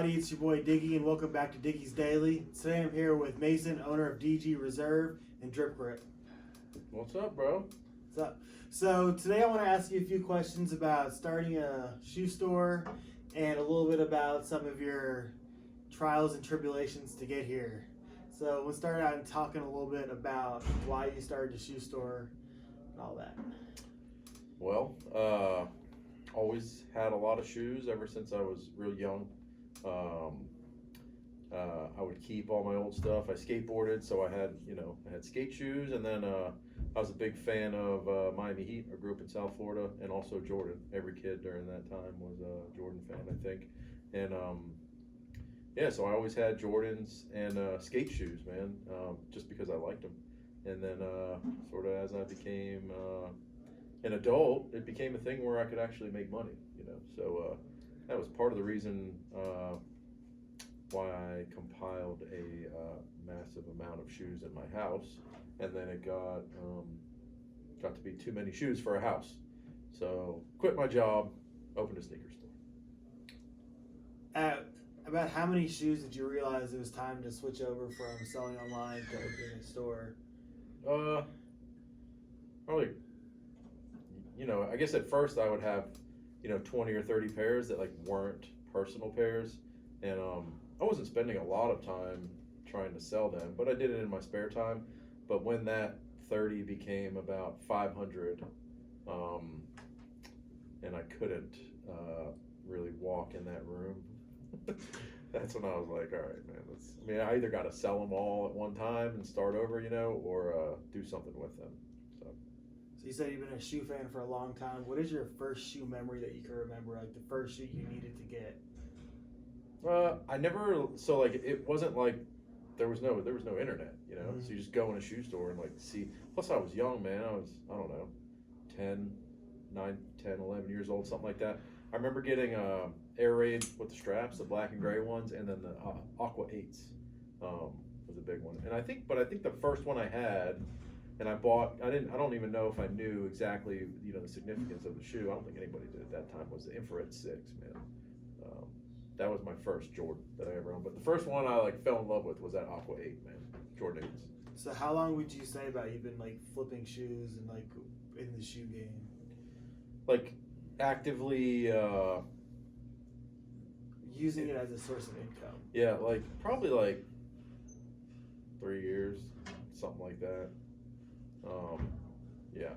everybody, it's your boy Diggy, and welcome back to Diggy's Daily. Today I'm here with Mason, owner of DG.RESERVE and DRIPPGRIPP. What's up, bro? What's up? So today I want to ask you a few questions about starting a shoe store and a little bit about some of your trials and tribulations to get here. So we'll start out talking a little bit about why you started a shoe store and all that. Well, always had a lot of shoes ever since I was real young. I would keep all my old stuff. I skateboarded, so I had skate shoes, and then I was a big fan of Miami Heat. I grew up in South Florida, and also Jordan. Every kid during that time was a Jordan fan, I think. And yeah, so I always had Jordans and skate shoes, man, just because I liked them. And then sort of as I became an adult, it became a thing where I could actually make money, So that was part of the reason why I compiled a massive amount of shoes in my house, and then it got to be too many shoes for a house. So quit my job, opened a sneaker store. About how many shoes did you realize it was time to switch over from selling online to opening a store? Probably, I guess at first I would have, 20 or 30 pairs that weren't personal pairs, and I wasn't spending a lot of time trying to sell them, but I did it in my spare time. But when that 30 became about 500, and I couldn't really walk in that room, that's when I was like, all right, man, I either got to sell them all at one time and start over, or do something with them. So you said you've been a shoe fan for a long time. What is your first shoe memory that you can remember, like the first shoe you needed to get? I never, so it wasn't like there was no internet, Mm-hmm. So you just go in a shoe store and see. Plus I was young, man. I don't know, 9, 10, 11 years old, something like that. I remember getting Air Raid with the straps, the black and gray ones, and then the Aqua 8s was a big one. And I think the first one I had, and I don't even know if I knew exactly, the significance of the shoe. I don't think anybody did at that time, was the Infrared 6, man. That was my first Jordan that I ever owned. But the first one I fell in love with was that Aqua 8, man. Jordan 8s. So how long would you say about you've been flipping shoes and in the shoe game? Actively using it as a source of income. Yeah, probably 3 years, something like that. Yeah.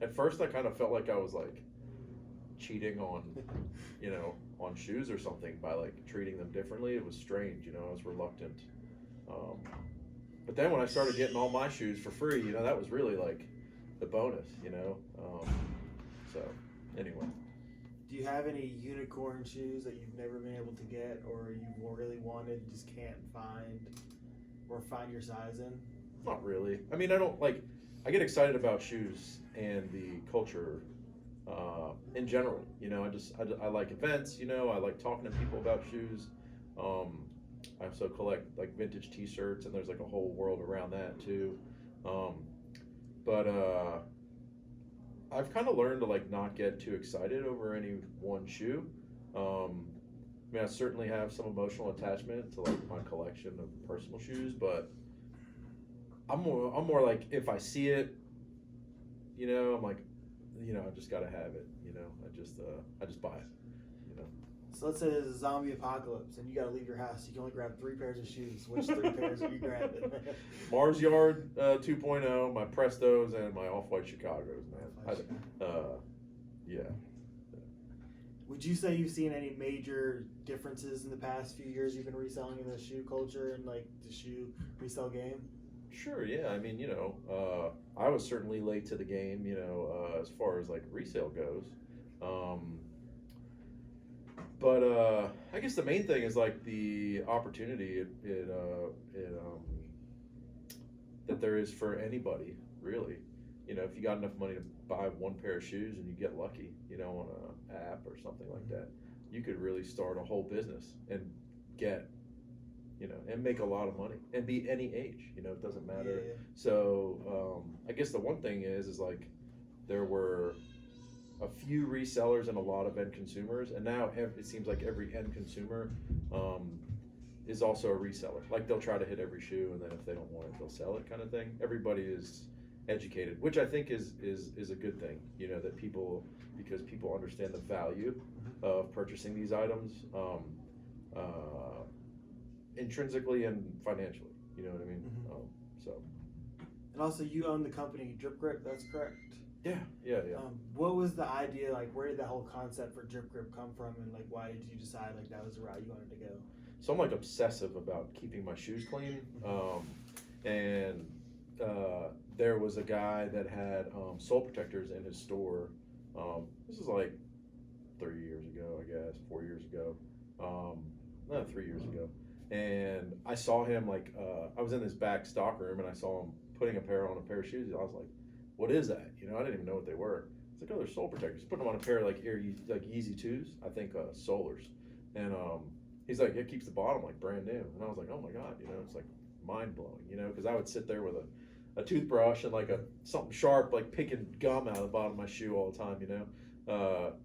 At first I kind of felt like I was cheating on, on shoes or something by treating them differently. It was strange, I was reluctant. But then when I started getting all my shoes for free, that was really the bonus, So anyway. Do you have any unicorn shoes that you've never been able to get, or you really wanted, just can't find your size in? Not really. I don't I get excited about shoes and the culture in general. I like events. I like talking to people about shoes. I also collect vintage T-shirts, and there's a whole world around that too. But I've kind of learned to not get too excited over any one shoe. I certainly have some emotional attachment to my collection of personal shoes, but I'm more if I see it, I'm I just gotta have it. I just buy it. So let's say there's a zombie apocalypse and you gotta leave your house. You can only grab 3 pairs of shoes. Which 3 pairs are you grabbing? Mars Yard 2.0, my Prestos, and my Off-White Chicagos, man. Yeah. Would you say you've seen any major differences in the past few years you've been reselling in the shoe culture and the shoe resale game? Sure, yeah. I was certainly late to the game, as far as resale goes. But I guess the main thing is the opportunity that there is for anybody, really. If you got enough money to buy 1 pair of shoes and you get lucky, on an app or something like that, you could really start a whole business and get, and make a lot of money and be any age, it doesn't matter. Yeah. So I guess the one thing is there were a few resellers and a lot of end consumers, and now it seems like every end consumer is also a reseller. Like they'll try to hit every shoe, and then if they don't want it, they'll sell it, kind of thing. Everybody is educated, which I think is a good thing. You know, that because people understand the value of purchasing these items intrinsically and financially. You know what I mean? So. And also, you own the company DRIPPGRIPP. That's correct. Yeah. What was the idea? Like, where did that whole concept for DRIPPGRIPP come from, and like, why did you decide like that was the route you wanted to go? So I'm like obsessive about keeping my shoes clean, and there was a guy that had sole protectors in his store. This is like 3 years ago, I guess, 4 years ago, no, 3 years ago. And I saw him like, I was in his back stock room and I saw him putting a pair on a pair of shoes. I was like, what is that? You know, I didn't even know what they were. It's like, oh, they're sole protectors. Putting them on a pair of like Yeezy 2s, I think Solars. And he's like, it keeps the bottom like brand new. And I was like, oh my God, you know, it's like mind blowing, you know, because I would sit there with a toothbrush and like something sharp, like picking gum out of the bottom of my shoe all the time, you know.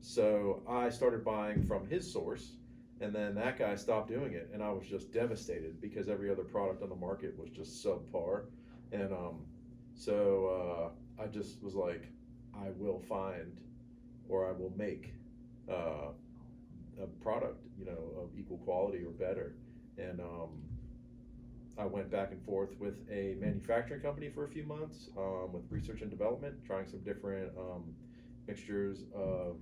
So I started buying from his source, and then that guy stopped doing it, and I was just devastated because every other product on the market was just subpar. And so I just was like, I will find, or I will make a product, you know, of equal quality or better. And I went back and forth with a manufacturing company for a few months with research and development, trying some different mixtures of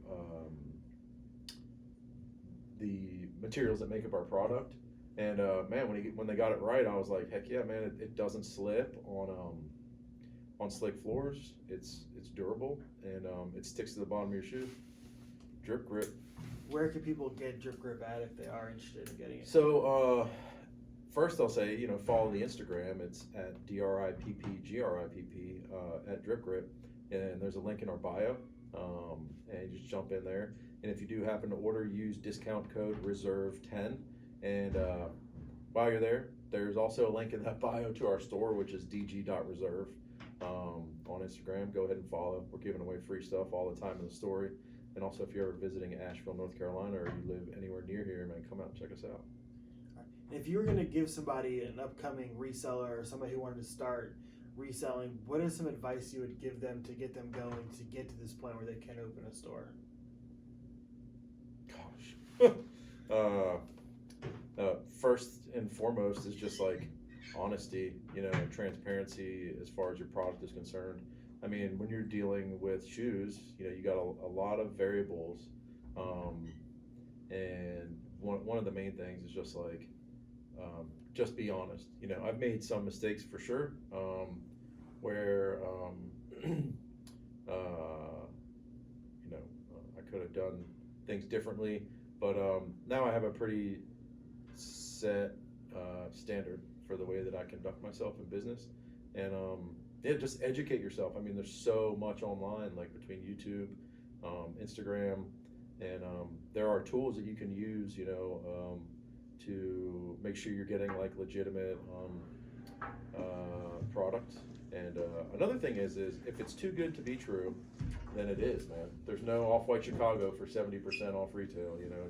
the materials that make up our product. And man, when they got it right, I was like, heck yeah, man! It doesn't slip on slick floors. It's durable, and it sticks to the bottom of your shoe. DRIPPGRIPP. Where can people get DRIPPGRIPP at if they are interested in getting it? So first I'll say, you know, follow the Instagram. It's at DRIPPGRIPP at DRIPPGRIPP, and there's a link in our bio, and you just jump in there. And if you do happen to order, use discount code RESERVE10. And while you're there, there's also a link in that bio to our store, which is DG.RESERVE on Instagram. Go ahead and follow. We're giving away free stuff all the time in the story. And also, if you're ever visiting Asheville, North Carolina, or you live anywhere near here, man, come out and check us out. If you were going to give somebody an upcoming reseller or somebody who wanted to start reselling, what is some advice you would give them to get them going to get to this point where they can open a store? Gosh. First and foremost is just like honesty, you know, and transparency as far as your product is concerned. I mean, when you're dealing with shoes, you know, you got a lot of variables, and one of the main things is just like, just be honest. You know, I've made some mistakes for sure, where, you know, I could have done things differently, but now I have a pretty set standard for the way that I conduct myself in business, and yeah, just educate yourself. I mean, there's so much online, like between YouTube, Instagram, and there are tools that you can use, you know, to make sure you're getting like legitimate products. And another thing is if it's too good to be true, then it is, man. There's no Off-White Chicago for 70% off retail. You know,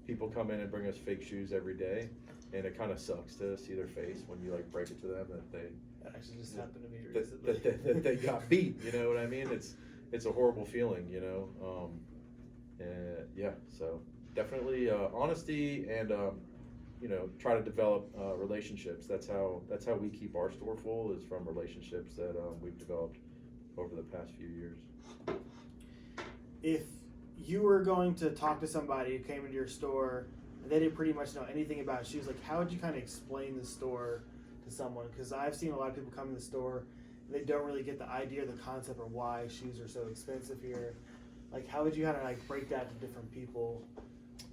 people come in and bring us fake shoes every day, and it kind of sucks to see their face when you like break it to them that they. That actually just happened to me recently. That they got beat. You know what I mean? It's a horrible feeling. You know, and yeah. So definitely honesty and you know, try to develop relationships. That's how we keep our store full, is from relationships that we've developed over the past few years. If you were going to talk to somebody who came into your store and they didn't pretty much know anything about shoes, like how would you kind of explain the store to someone? Because I've seen a lot of people come in the store and they don't really get the idea or the concept or why shoes are so expensive here. Like how would you kind of like break that to different people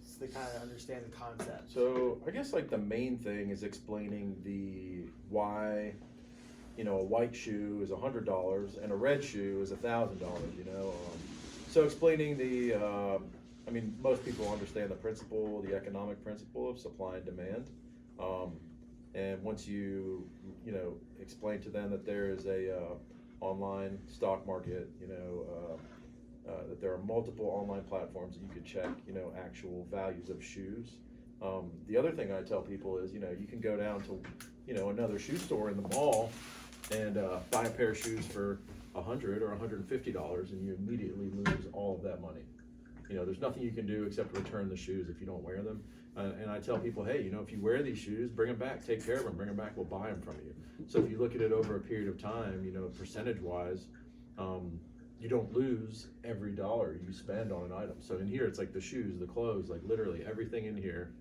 so they kind of understand the concept? So I guess like the main thing is explaining the why, you know, a white shoe is $100 and a red shoe is $1,000, you know. So explaining the, I mean, most people understand the principle, the economic principle of supply and demand. And once you know, explain to them that there is a online stock market, you know, that there are multiple online platforms that you could check, actual values of shoes. The other thing I tell people is, you can go down to, another shoe store in the mall and buy a pair of shoes for $100 or $150, and you immediately lose all of that money. There's nothing you can do except return the shoes if you don't wear them. And I tell people, hey, if you wear these shoes, bring them back, take care of them, bring them back, we'll buy them from you. So if you look at it over a period of time, percentage-wise, you don't lose every dollar you spend on an item. So in here, it's like the shoes, the clothes, like literally everything in here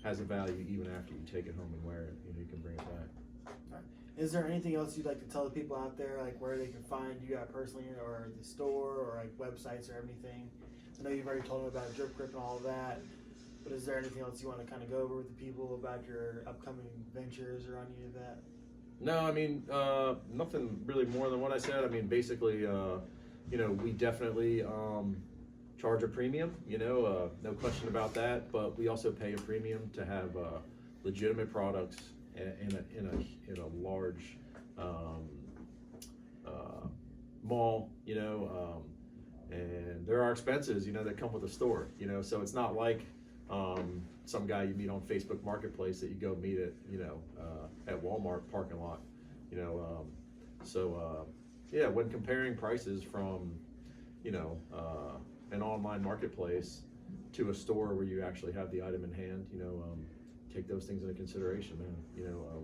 has a value even after you take it home and wear it. You can bring it back. Is there anything else you'd like to tell the people out there, like where they can find you at personally, or the store, or like websites or anything? I know you've already told them about DRIPPGRIPP and all of that, but is there anything else you want to kind of go over with the people about your upcoming ventures or any of that? No, I mean, nothing really more than what I said. I mean, basically, we definitely charge a premium, no question about that, but we also pay a premium to have legitimate products in a large mall, and there are expenses, that come with a store, so it's not like some guy you meet on Facebook Marketplace that you go meet at Walmart parking lot, yeah, when comparing prices from, an online marketplace to a store where you actually have the item in hand, take those things into consideration, man.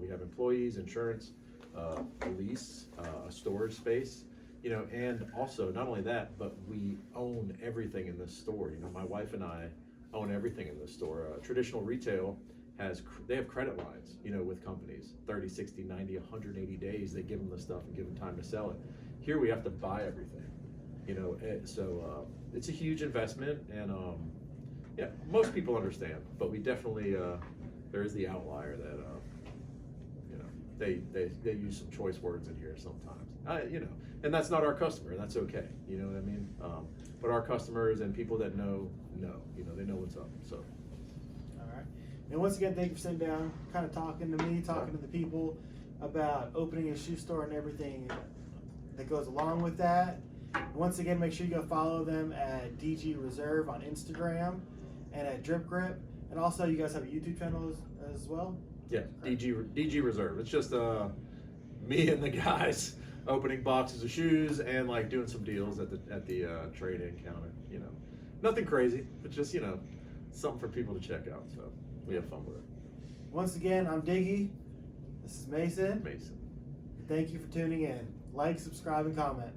We have employees, insurance, a lease, a storage space, and also not only that, but we own everything in this store. My wife and I own everything in this store. Traditional retail they have credit lines, with companies, 30, 60, 90, 180 days, they give them the stuff and give them time to sell it. Here we have to buy everything, so it's a huge investment, and yeah, most people understand, but we definitely, there is the outlier that, they use some choice words in here sometimes, and that's not our customer, and that's okay, you know what I mean? But our customers and people that know, they know what's up, so. All right. And once again, thank you for sitting down, kind of talking to me, talking to the people about opening a shoe store and everything that goes along with that. Once again, make sure you go follow them at DG.RESERVE on Instagram and at DRIPPGRIPP. And also, you guys have a YouTube channel as well? Yeah, DG.RESERVE. It's just me and the guys opening boxes of shoes and like doing some deals at the trade-in counter. Nothing crazy, but just something for people to check out. So we have fun with it. Once again, I'm Diggy. This is Mason. Thank you for tuning in. Like, subscribe, and comment.